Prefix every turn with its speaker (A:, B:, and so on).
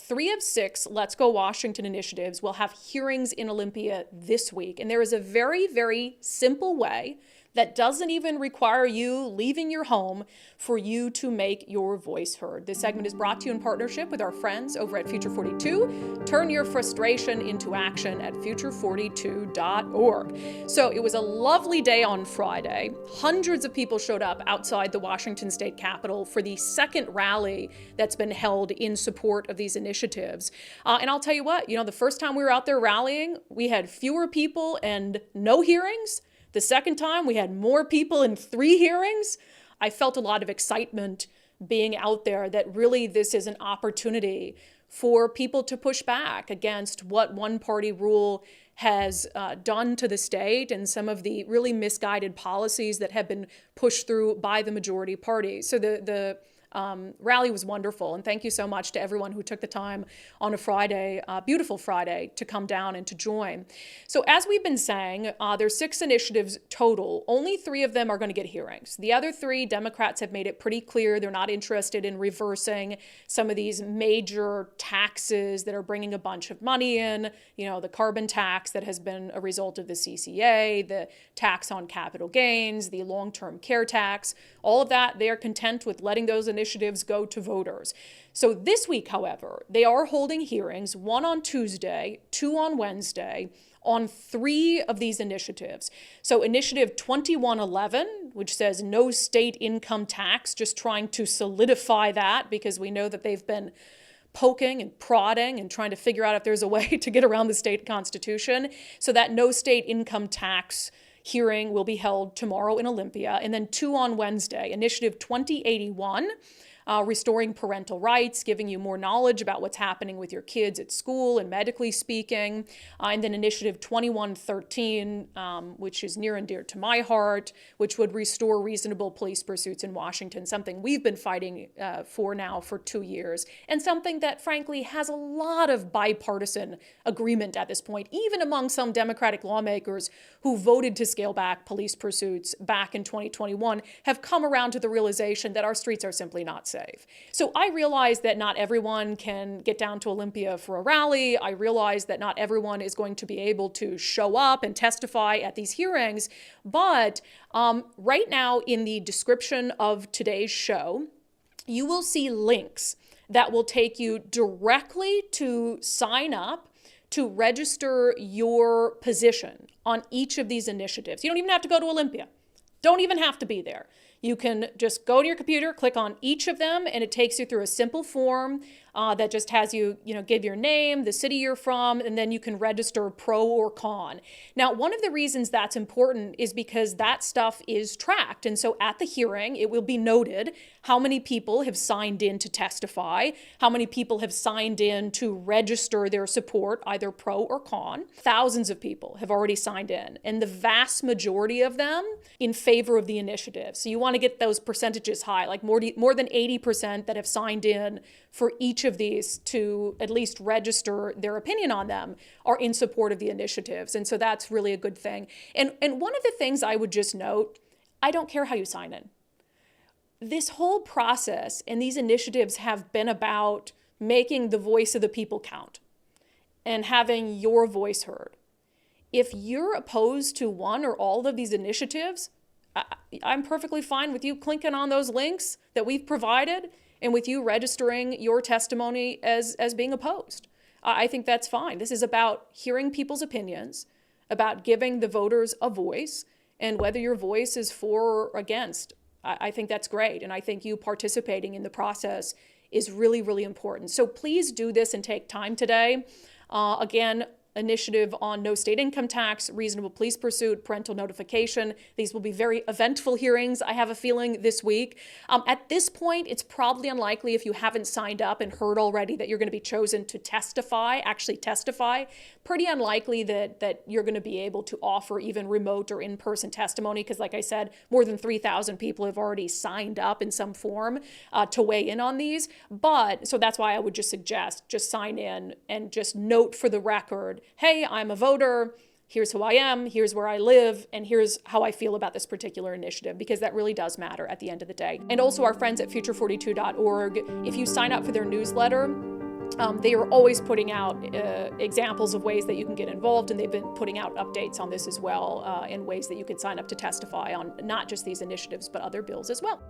A: 3 of 6 Let's Go Washington initiatives will have hearings in Olympia this week. And there is a very, very simple way that doesn't even require you leaving your home for you to make your voice heard. This segment is brought to you in partnership with our friends over at Future 42. Turn your frustration into action at future42.org. So it was a lovely day on Friday. Hundreds of people showed up outside the Washington State Capitol for the second rally that's been held in support of these initiatives. And I'll tell you what, the first time we were out there rallying, we had fewer people and no hearings. The second time, we had more people in 3 hearings. I felt a lot of excitement being out there that really this is an opportunity for people to push back against what one-party rule has done to the state and some of the really misguided policies that have been pushed through by the majority party. So the rally was wonderful, and thank you so much to everyone who took the time on a Friday, beautiful Friday, to come down and to join. So as we've been saying, there's 6 initiatives total. Only 3 of them are going to get hearings. The other 3, Democrats have made it pretty clear they're not interested in reversing some of these major taxes that are bringing a bunch of money in, the carbon tax that has been a result of the CCA, the tax on capital gains, the long-term care tax, all of that. They are content with letting those initiatives go to voters. So this week, however, they are holding hearings, 1 on Tuesday, 2 on Wednesday, on 3 of these initiatives. So Initiative 2111, which says no state income tax, just trying to solidify that because we know that they've been poking and prodding and trying to figure out if there's a way to get around the state constitution. So that no state income tax hearing will be held tomorrow in Olympia. And then 2 on Wednesday, Initiative 2081, restoring parental rights, giving you more knowledge about what's happening with your kids at school and medically speaking. And then Initiative 2113, which is near and dear to my heart, which would restore reasonable police pursuits in Washington, something we've been fighting for now for 2 years, and something that frankly has a lot of bipartisan agreement at this point, even among some Democratic lawmakers who voted to scale back police pursuits back in 2021 have come around to the realization that our streets are simply not safe. So I realize that not everyone can get down to Olympia for a rally. I realize that not everyone is going to be able to show up and testify at these hearings. But right now in the description of today's show, you will see links that will take you directly to sign up to register your position on each of these initiatives. You don't even have to go to Olympia. Don't even have to be there. You can just go to your computer, click on each of them, and it takes you through a simple form that just has you, give your name, the city you're from, and then you can register pro or con. Now, one of the reasons that's important is because that stuff is tracked. And so at the hearing, it will be noted how many people have signed in to testify, how many people have signed in to register their support, either pro or con. Thousands of people have already signed in, and the vast majority of them in favor of the initiative. So you want to get those percentages high, like more than 80% that have signed in for each of these to at least register their opinion on them are in support of the initiatives. And so that's really a good thing. And one of the things I would just note, I don't care how you sign in. This whole process and these initiatives have been about making the voice of the people count and having your voice heard. If you're opposed to one or all of these initiatives, I'm perfectly fine with you clicking on those links that we've provided and with you registering your testimony as being opposed. I think that's fine. This is about hearing people's opinions, about giving the voters a voice, and whether your voice is for or against. I think that's great. And I think you participating in the process is really, really important. So please do this and take time today. Again, initiative on no state income tax, reasonable police pursuit, parental notification. These will be very eventful hearings, I have a feeling, this week. At this point, it's probably unlikely, if you haven't signed up and heard already that you're going to be chosen to actually testify, pretty unlikely that you're going to be able to offer even remote or in-person testimony because, like I said, more than 3,000 people have already signed up in some form to weigh in on these. But so that's why I would just suggest just sign in and just note for the record, hey, I'm a voter, here's who I am, here's where I live, and here's how I feel about this particular initiative, because that really does matter at the end of the day. And also our friends at future42.org, if you sign up for their newsletter, They are always putting out examples of ways that you can get involved, and they've been putting out updates on this as well, in ways that you can sign up to testify on not just these initiatives, but other bills as well.